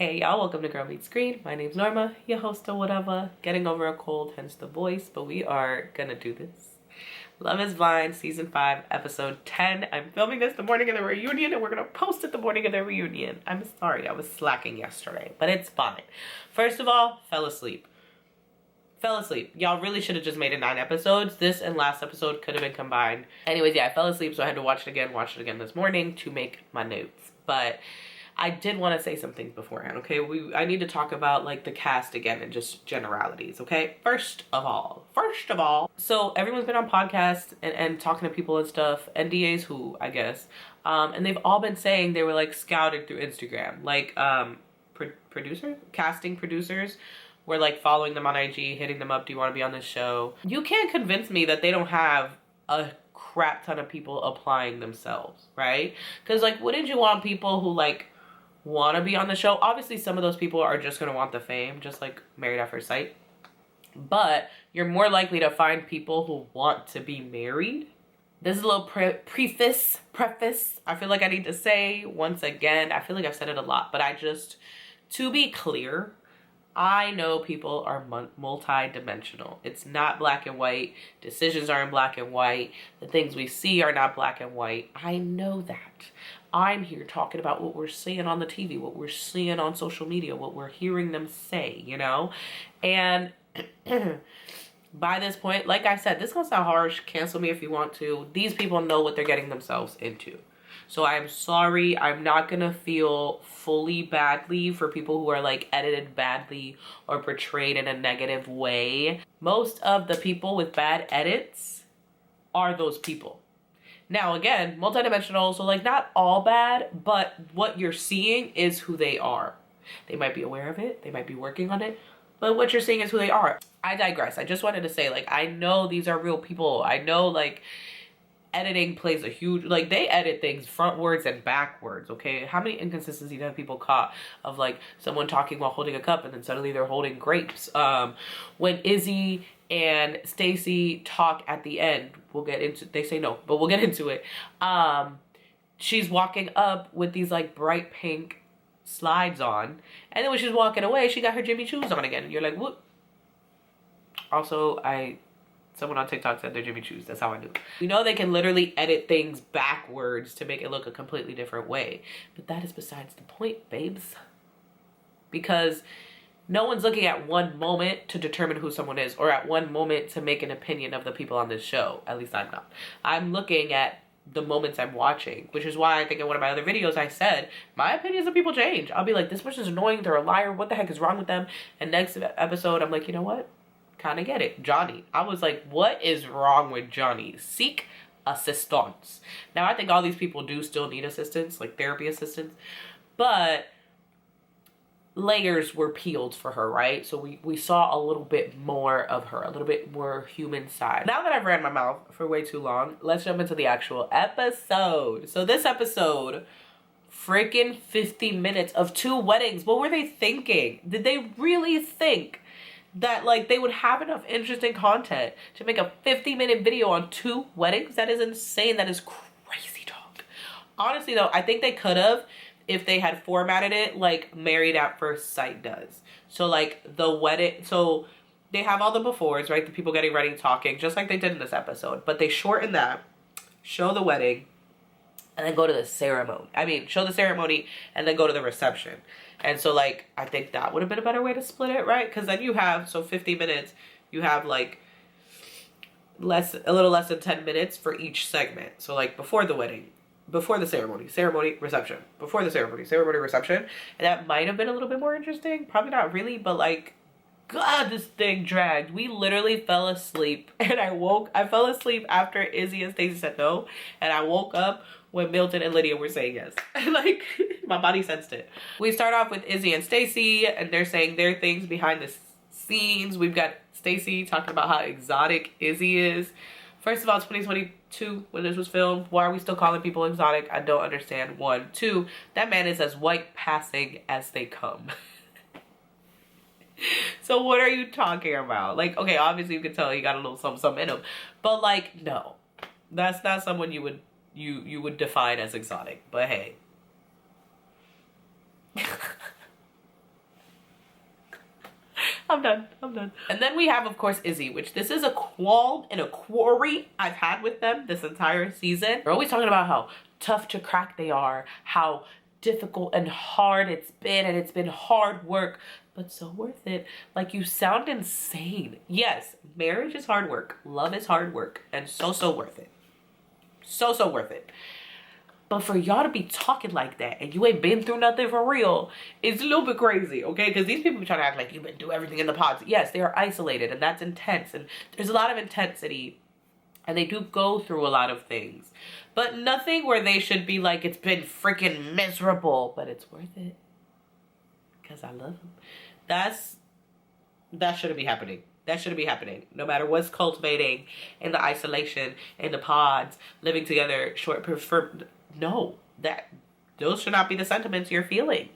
Hey y'all, welcome to Girl Meets Green. My name's Norma, your host or whatever. Getting over a cold, hence the voice, but we are gonna do this. Love is Blind, Season 5, Episode 10. I'm filming this the morning of the reunion and we're gonna post it the morning of the reunion. I'm sorry, I was slacking yesterday, but it's fine. First of all, fell asleep. Y'all really should have just made it 9 episodes. This and last episode could have been combined. Anyways, yeah, I fell asleep, so I had to watch it again this morning to make my notes. But I did want to say some things beforehand, okay? I need to talk about like the cast again and just generalities, okay? First of all, so everyone's been on podcasts and talking to people and stuff, NDAs who, I guess, and they've all been saying they were like scouted through Instagram, like casting producers were like following them on IG, hitting them up, do you want to be on this show? You can't convince me that they don't have a crap ton of people applying themselves, right? Because like, wouldn't you want people who like want to be on the show? Obviously some of those people are just going to want the fame, just like Married at First Sight, but you're more likely to find people who want to be married. This is a little preface I feel like I need to say once again. I feel like I've said it a lot, but to be clear, I know people are multi-dimensional. It's not black and white. Decisions aren't black and white. The things we see are not black and white. I know that. I'm here talking about what we're seeing on the TV, what we're seeing on social media, what we're hearing them say, you know? And by this point, like I said, this is gonna sound harsh. Cancel me if you want to. These people know what they're getting themselves into. So I'm sorry, I'm not gonna feel fully badly for people who are like edited badly or portrayed in a negative way. Most of the people with bad edits are those people. Now again, multidimensional, so like not all bad, but what you're seeing is who they are. They might be aware of it, they might be working on it, but what you're seeing is who they are. I digress. I just wanted to say, like, I know these are real people. I know like editing plays a huge, like they edit things frontwards and backwards, okay? How many inconsistencies have people caught of like someone talking while holding a cup and then suddenly they're holding grapes? When Izzy and Stacy talk at the end, they say no, but we'll get into it. She's walking up with these like bright pink slides on, and then when she's walking away, she got her Jimmy Choos on again, and you're like, what? Also, someone on TikTok said they're Jimmy Choos. That's how I knew. You know they can literally edit things backwards to make it look a completely different way. But that is besides the point, babes. Because no one's looking at one moment to determine who someone is, or at one moment to make an opinion of the people on this show. At least I'm not. I'm looking at the moments I'm watching, which is why I think in one of my other videos I said, my opinions of people change. I'll be like, this person's annoying, they're a liar, what the heck is wrong with them? And next episode, I'm like, you know what? Kind of get it. Johnny. I was like, what is wrong with Johnny? Seek assistance. Now, I think all these people do still need assistance, like therapy assistance, but layers were peeled for her, right? So we saw a little bit more of her, a little bit more human side. Now that I've ran my mouth for way too long, let's jump into the actual episode. So this episode, freaking 50 minutes of 2 weddings. What were they thinking? Did they really think that like they would have enough interesting content to make a 50-minute video on 2 weddings? That is insane. That is crazy talk. Honestly though, I think they could have if they had formatted it like Married at First Sight does. So like the wedding, so they have all the befores, right? The people getting ready, talking, just like they did in this episode, but they shorten that, show the wedding, and then go to the ceremony. I mean, show the ceremony and then go to the reception. And so like, I think that would have been a better way to split it, right? Because then you have, so 50 minutes, you have like a little less than 10 minutes for each segment. So like before the wedding, before the ceremony, reception, before the ceremony, reception. And that might have been a little bit more interesting. Probably not really, but like, God, this thing dragged. We literally fell asleep, and I fell asleep after Izzy and Stacy said no, and I woke up when Milton and Lydia were saying yes. Like, my body sensed it. We start off with Izzy and Stacy, and they're saying their things behind the scenes. We've got Stacy talking about how exotic Izzy is. First of all, 2022, when this was filmed, why are we still calling people exotic? I don't understand. 1. 2, that man is as white passing as they come. So what are you talking about? Like, okay, obviously you can tell he got a little something in him, but like, no, that's not someone you would define as exotic. But hey, I'm done. And then we have, of course, Izzy, which this is a qualm and a quarry I've had with them this entire season. They're always talking about how tough to crack they are, how difficult and hard it's been, and it's been hard work, but so worth it. Like, you sound insane. Yes, marriage is hard work. Love is hard work, and so worth it. So worth it. But for y'all to be talking like that and you ain't been through nothing for real, it's a little bit crazy, okay? Because these people be trying to act like you've been through everything in the pods. Yes, they are isolated, and that's intense, and there's a lot of intensity, and they do go through a lot of things. But nothing where they should be like, it's been freaking miserable, but it's worth it. Because I love them. That shouldn't be happening. That shouldn't be happening. No matter what's cultivating in the isolation, in the pods, living together, no, those should not be the sentiments you're feeling.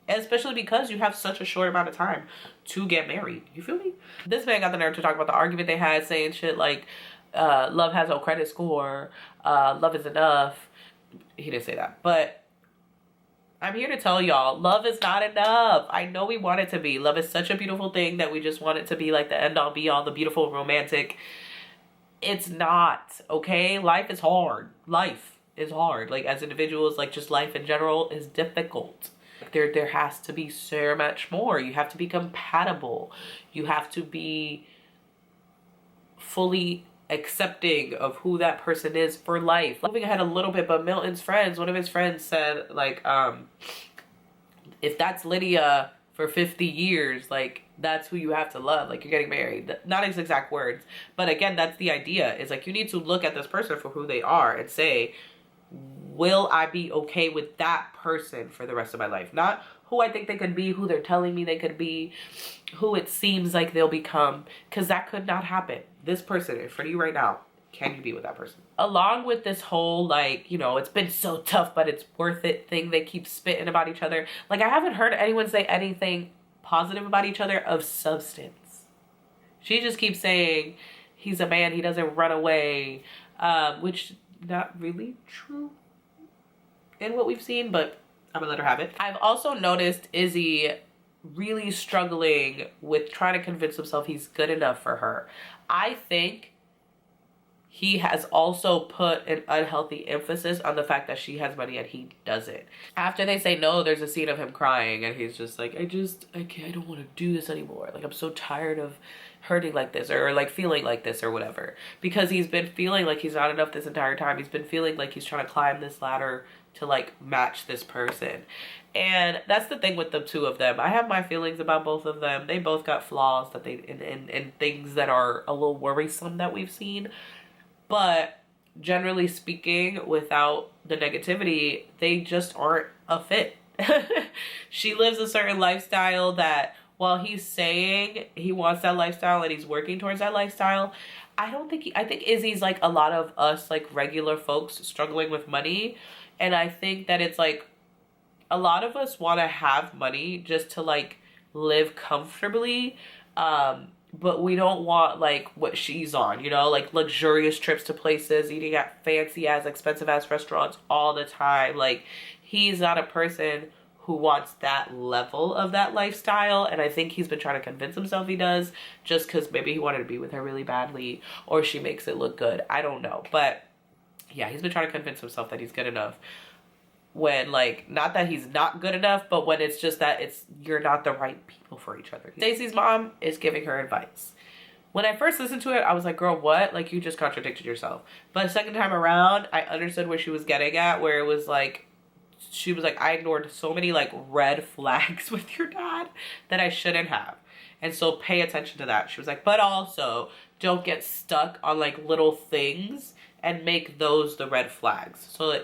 Especially because you have such a short amount of time to get married. You feel me? This man got the nerve to talk about the argument they had, saying shit like, love has no credit score, love is enough. He didn't say that, but I'm here to tell y'all, love is not enough. I know we want it to be. Love is such a beautiful thing that we just want it to be like the end all be all, the beautiful romantic. It's not, okay? Life is hard. Life is hard. Like, as individuals, like, just life in general is difficult. There has to be so much more. You have to be compatible. You have to be fully accepting of who that person is for life. Moving ahead a little bit, but Milton's friends, one of his friends said, like, if that's Lydia for 50 years, like, that's who you have to love. Like, you're getting married. Not his exact words, but again, that's the idea. Is like, you need to look at this person for who they are and say, will I be okay with that person for the rest of my life? Not who I think they could be, who they're telling me they could be, who it seems like they'll become, because that could not happen. This person in front of you right now, can you be with that person? Along with this whole, like, you know, it's been so tough, but it's worth it thing they keep spitting about each other. Like, I haven't heard anyone say anything positive about each other of substance. She just keeps saying, he's a man, he doesn't run away, which not really true in what we've seen, but I'm gonna let her have it. I've also noticed Izzy really struggling with trying to convince himself he's good enough for her. I think he has also put an unhealthy emphasis on the fact that she has money and he doesn't. After they say no, there's a scene of him crying and he's just like, I don't want to do this anymore. Like, I'm so tired of hurting like this, or like feeling like this, or whatever. Because he's been feeling like he's not enough this entire time. He's been feeling like he's trying to climb this ladder to like match this person. And that's the thing with the two of them. I have my feelings about both of them. They both got flaws that they and things that are a little worrisome that we've seen. But generally speaking, without the negativity, they just aren't a fit. She lives a certain lifestyle that, while he's saying he wants that lifestyle and he's working towards that lifestyle, I think Izzy's like a lot of us, like regular folks struggling with money. And I think that it's like a lot of us want to have money just to like live comfortably. But we don't want like what she's on, you know, like luxurious trips to places, eating at fancy ass, expensive ass restaurants all the time. Like, he's not a person who wants that level of that lifestyle. And I think he's been trying to convince himself he does, just because maybe he wanted to be with her really badly, or she makes it look good. I don't know. But yeah, he's been trying to convince himself that he's good enough, when, like, not that he's not good enough, but when it's just that you're not the right people for each other. Stacy's mom is giving her advice. When I first listened to it, I was like, girl, what? Like, you just contradicted yourself. But the second time around, I understood where she was getting at, where it was like, she was like, I ignored so many like red flags with your dad that I shouldn't have. And so pay attention to that. She was like, but also don't get stuck on like little things and make those the red flags. So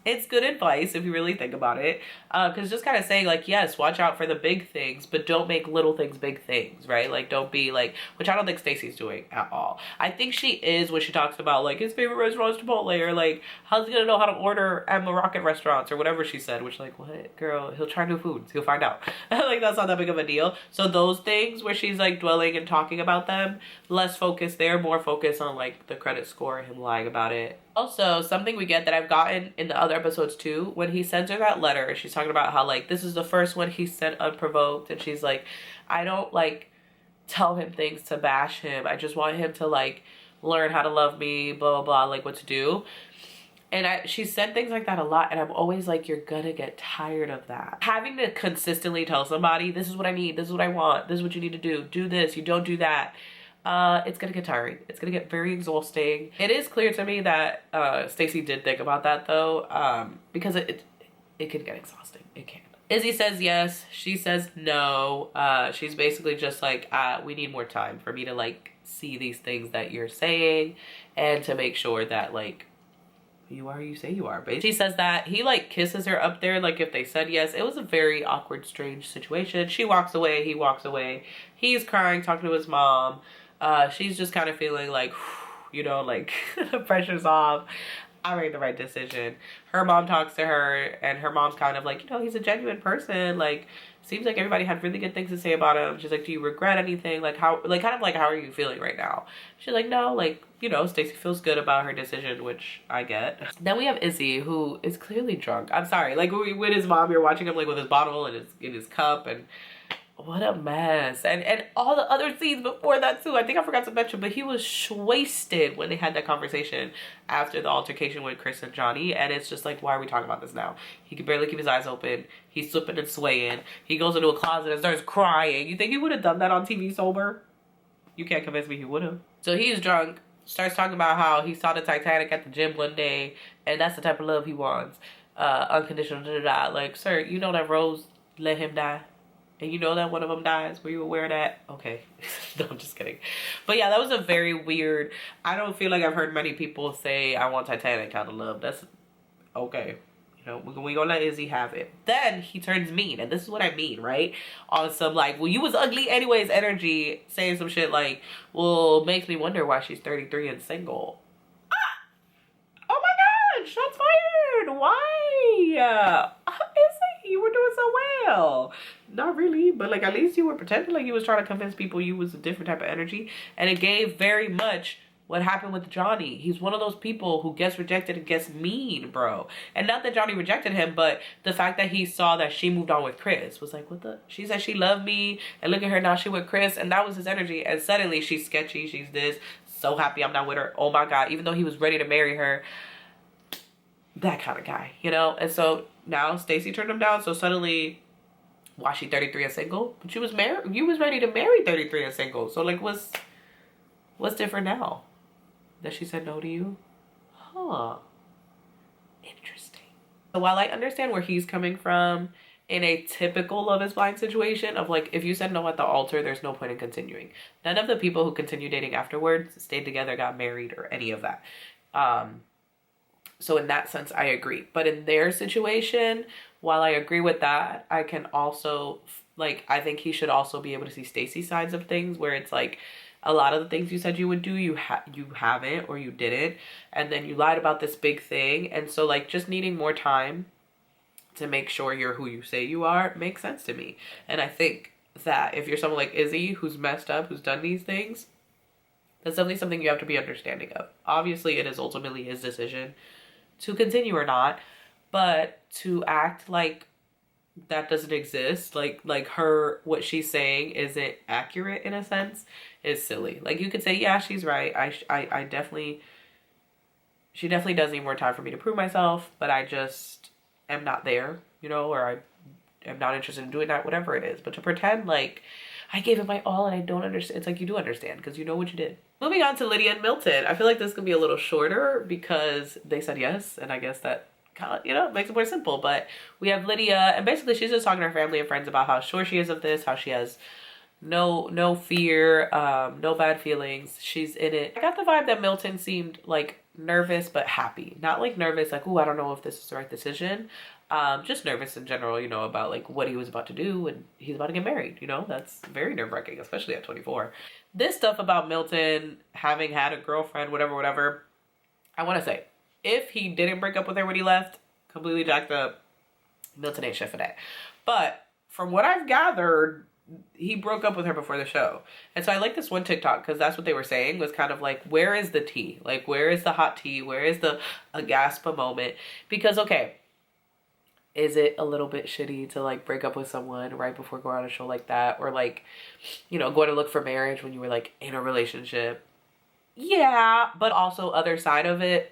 it's good advice if you really think about it. Because just kind of saying like, yes, watch out for the big things, but don't make little things big things, right? Like, don't be like, which I don't think Stacy's doing at all. I think she is when she talks about like his favorite restaurant is Chipotle, or like, how's he gonna know how to order at Moroccan restaurants, or whatever she said, which like, what, girl, he'll try new foods, he'll find out. Like, that's not that big of a deal. So those things where she's like dwelling and talking about them, less focus there, more focus on like the credit score, him lying about it, Also, something we get that I've gotten in the other episodes too, when he sends her that letter, she's talking about how like this is the first one he sent unprovoked, and she's like, I don't like tell him things to bash him. I just want him to like learn how to love me, blah blah blah, like what to do. And she said things like that a lot, and I'm always like, you're gonna get tired of that. Having to consistently tell somebody, this is what I need, this is what I want, this is what you need to do this, you don't do that. It's gonna get tiring. It's gonna get very exhausting. It is clear to me that Stacy did think about that though, because it can get exhausting. It can. Izzy says yes. She says no. She's basically just like, we need more time for me to like see these things that you're saying and to make sure that like you are who you say you are. Basically, she says that he like kisses her up there like if they said yes. It was a very awkward, strange situation. She walks away. He walks away. He's crying, talking to his mom. She's just kind of feeling like, you know, like the pressure's off. I made the right decision. Her mom talks to her, and her mom's kind of like, you know, he's a genuine person. Like, seems like everybody had really good things to say about him. She's like, do you regret anything? Like, how, like, kind of like, how are you feeling right now? She's like, no, like, you know, Stacy feels good about her decision, which I get. Then we have Izzy, who is clearly drunk. I'm sorry. Like, with his mom, you're watching him, like, with his bottle and his cup, and what a mess. And all the other scenes before that too. I think I forgot to mention, but he was wasted when they had that conversation after the altercation with Chris and Johnny. And it's just like, why are we talking about this now? He could barely keep his eyes open. He's slipping and swaying. He goes into a closet and starts crying. You think he would have done that on TV sober? You can't convince me he would have. So he's drunk, starts talking about how he saw the Titanic at the gym one day, and that's the type of love he wants. Unconditional, da-da-da. Like, sir, you know that Rose let him die? And you know that one of them dies? Were you aware of that? Okay. No, I'm just kidding. But yeah, that was a very weird... I don't feel like I've heard many people say, I want Titanic kind of love. That's... Okay. You know, we're gonna let Izzy have it. Then he turns mean. And this is what I mean, right? On some like, well, you was ugly anyways energy. Saying some shit like, well, makes me wonder why she's 33 and single. Ah! Oh my God! Shots fired! Why? Izzy, you were doing so well. Not really, but like at least you were pretending like you was trying to convince people you was a different type of energy. And it gave very much what happened with Johnny. He's one of those people who gets rejected and gets mean, bro. And not that Johnny rejected him, but the fact that he saw that she moved on with Chris was like, what the? She said she loved me, and look at her now, she with Chris, and that was his energy. And suddenly she's sketchy, she's this, so happy I'm not with her. Oh my God, even though he was ready to marry her. That kind of guy, you know? And so now Stacy turned him down, so suddenly... Why she 33 and single? But you was married. You was ready to marry 33 and single. So like, what's different now? That she said no to you? Huh. Interesting. So while I understand where he's coming from in a typical Love is Blind situation of like, if you said no at the altar, there's no point in continuing. None of the people who continue dating afterwards stayed together, got married, or any of that. So in that sense, I agree. But in their situation, while I agree with that, I can also, like, I think he should also be able to see Stacy's sides of things, where it's like, a lot of the things you said you would do, you haven't, or you didn't. And then you lied about this big thing. And so, like, just needing more time to make sure you're who you say you are makes sense to me. And I think that if you're someone like Izzy, who's messed up, who's done these things, that's definitely something you have to be understanding of. Obviously, it is ultimately his decision to continue or not, but to act like that doesn't exist, like her, what she's saying isn't accurate in a sense, is silly. Like, you could say, yeah, she's right. I definitely, she definitely does need more time for me to prove myself, but I just am not there, you know, or I am not interested in doing that, whatever it is. But to pretend like I gave it my all and I don't understand, it's like you do understand because you know what you did. Moving on to Lydia and Milton. I feel like this could be a little shorter because they said yes, and I guess that kind of, you know, makes it more simple. But we have Lydia, and basically she's just talking to her family and friends about how sure she is of this, how she has no fear, no bad feelings. She's in it. I got the vibe that Milton seemed like nervous but happy. Not like nervous like, oh, I don't know if this is the right decision. Just nervous in general, you know, about like what he was about to do, and he's about to get married, you know. That's very nerve-wracking, especially at 24. This stuff about Milton having had a girlfriend, whatever, I want to say, if he didn't break up with her when he left, completely jacked up, Milton ain't shit for that. But from what I've gathered, he broke up with her before the show. And so I like this one TikTok because that's what they were saying, was kind of like, where is the tea? Like, where is the hot tea? Where is the a gasp a moment? Because, okay, is it a little bit shitty to like break up with someone right before going on a show like that? Or like, you know, going to look for marriage when you were like in a relationship? Yeah, but also other side of it,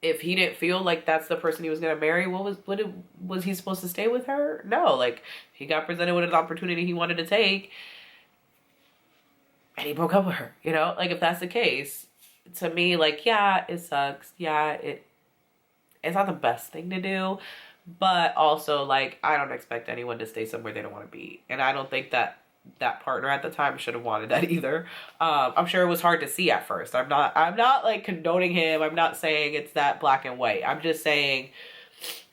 if he didn't feel like that's the person he was gonna marry, was he supposed to stay with her? No, like he got presented with an opportunity he wanted to take, and he broke up with her. You know, like if that's the case, to me, like yeah, it sucks. Yeah, it's not the best thing to do, but also like I don't expect anyone to stay somewhere they don't want to be, and I don't think that that partner at the time should have wanted that either. I'm sure it was hard to see at first. I'm not like condoning him. I'm not saying it's that black and white. I'm just saying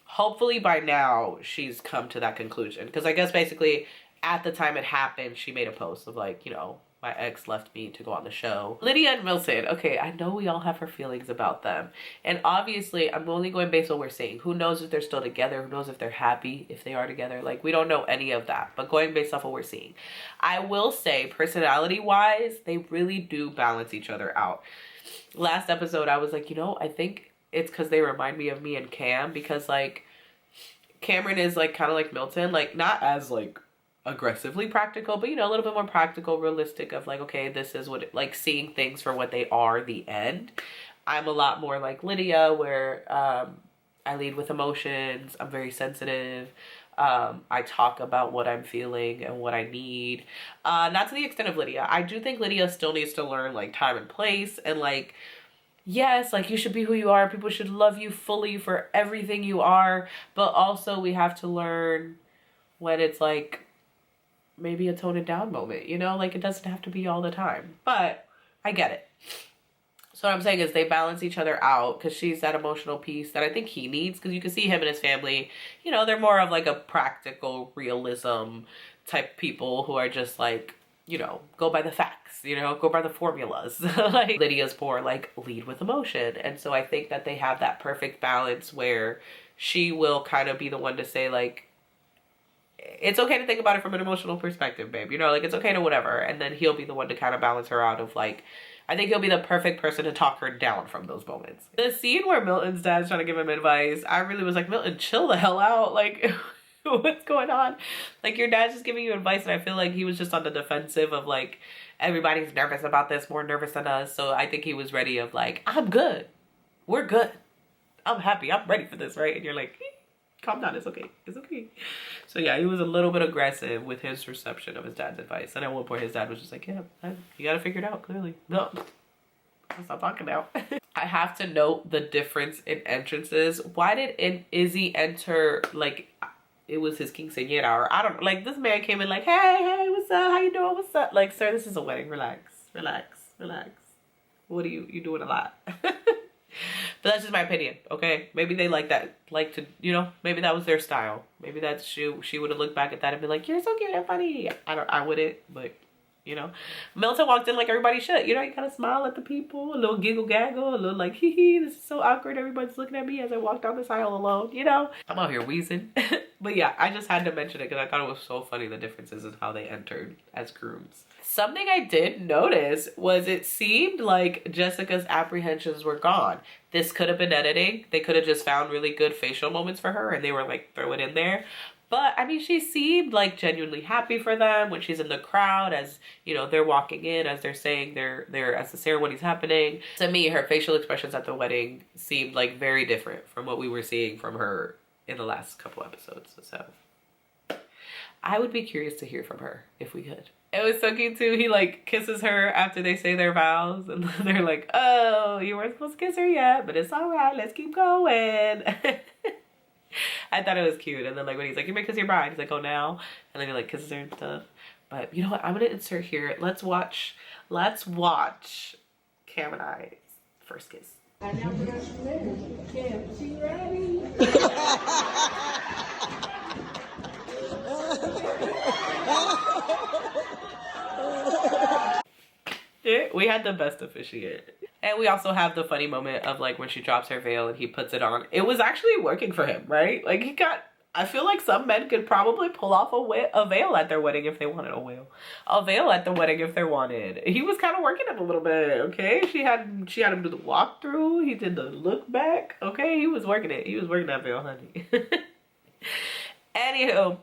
hopefully by now she's come to that conclusion. Because I guess basically at the time it happened, she made a post of like, you know, my ex left me to go on the show. Lydia and Milton. Okay, I know we all have our feelings about them. And obviously, I'm only going based on what we're seeing. Who knows if they're still together? Who knows if they're happy, if they are together? Like, we don't know any of that. But going based off what we're seeing. I will say, personality-wise, they really do balance each other out. Last episode, I was like, you know, I think it's because they remind me of me and Cam. Because, like, Cameron is, like, kind of like Milton. Like, not as, like, aggressively practical, but you know, a little bit more practical, realistic of like, okay, this is what it, like seeing things for what they are, the end. I'm a lot more like Lydia, where I lead with emotions. I'm very sensitive. I talk about what I'm feeling and what I need. Not to the extent of Lydia. I do think Lydia still needs to learn like time and place, and like, yes, like you should be who you are. People should love you fully for everything you are, but also we have to learn when it's like maybe a tone it down moment, you know, like it doesn't have to be all the time, but I get it. So what I'm saying is they balance each other out, because she's that emotional piece that I think he needs, because you can see him and his family, you know, they're more of like a practical realism type people who are just like, you know, go by the facts, you know, go by the formulas. Like Lydia's more like lead with emotion. And so I think that they have that perfect balance where she will kind of be the one to say like, it's okay to think about it from an emotional perspective, babe. You know, like it's okay to whatever. And then he'll be the one to kind of balance her out of like, I think he'll be the perfect person to talk her down from those moments. The scene where Milton's dad's trying to give him advice, I really was like, Milton, chill the hell out. Like, what's going on? Like, your dad's just giving you advice. And I feel like he was just on the defensive of like, everybody's nervous about this, more nervous than us. So I think he was ready of like, I'm good. We're good. I'm happy. I'm ready for this, right? And you're like, calm down, it's okay, it's okay. So yeah, he was a little bit aggressive with his reception of his dad's advice. And at one point his dad was just like, yeah, you gotta figure it out, clearly. No, I'll stop talking now. I have to note the difference in entrances. Why did Izzy enter, like, it was his quinceañera, or I don't know, like this man came in like, hey, what's up, how you doing, what's up? Like, sir, this is a wedding, relax. What are you doing a lot? But that's just my opinion, okay? Maybe they like that, like to, you know, maybe that was their style. Maybe that's, she would have looked back at that and been like, you're so cute and funny. I wouldn't, but, you know. Milton walked in like everybody should, you know, you kind of smile at the people, a little giggle gaggle, a little like, hee hee, this is so awkward, everybody's looking at me as I walk down this aisle alone, you know? I'm out here wheezing. But yeah, I just had to mention it because I thought it was so funny, the differences in how they entered as grooms. Something I did notice was it seemed like Jessica's apprehensions were gone. This could have been editing. They could have just found really good facial moments for her and they were like, throw it in there. But I mean, she seemed like genuinely happy for them when she's in the crowd, as you know, they're walking in, as they're saying they're as the ceremony's happening. To me, her facial expressions at the wedding seemed like very different from what we were seeing from her in the last couple episodes. So I would be curious to hear from her if we could. It was so cute too. He like kisses her after they say their vows and they're like, oh, you weren't supposed to kiss her yet, but it's all right. Let's keep going. I thought it was cute. And then like when he's like, you may kiss your bride, he's like, oh, now. And then he like kisses her and stuff. But you know what? I'm going to insert here. Let's watch Cam and I's first kiss. I now forgot your name. Cam, she ready? Yeah, we had the best officiant. And we also have the funny moment of like when she drops her veil and he puts it on. It was actually working for him, right? Like he got I feel like some men could probably pull off a veil at their wedding if they wanted a veil at the wedding if they wanted. He was kind of working it a little bit, okay? She had him do the walkthrough. He did the look back, okay? He was working it. He was working that veil, honey. Anywho,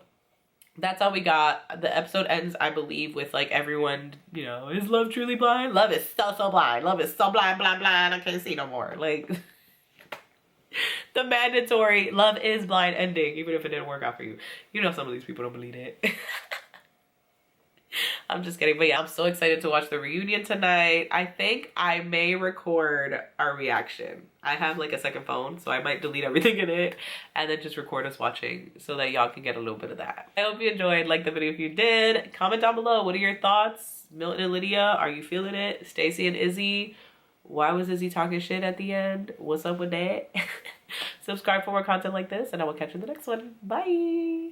that's all we got. The episode ends, I believe, with like everyone, you know, is love truly blind? Love is so blind. Love is so blind, blind, blind. I can't see no more. Like, the mandatory love is blind ending, even if it didn't work out for you. You know, some of these people don't believe it. I'm just kidding. But yeah, I'm so excited to watch the reunion tonight. I think I may record our reaction. I have like a second phone, so I might delete everything in it and then just record us watching so that y'all can get a little bit of that. I hope you enjoyed. Like the video if you did. Comment down below. What are your thoughts? Milton and Lydia, are you feeling it? Stacy and Izzy, why was Izzy talking shit at the end? What's up with that? Subscribe for more content like this, and I will catch you in the next one. Bye!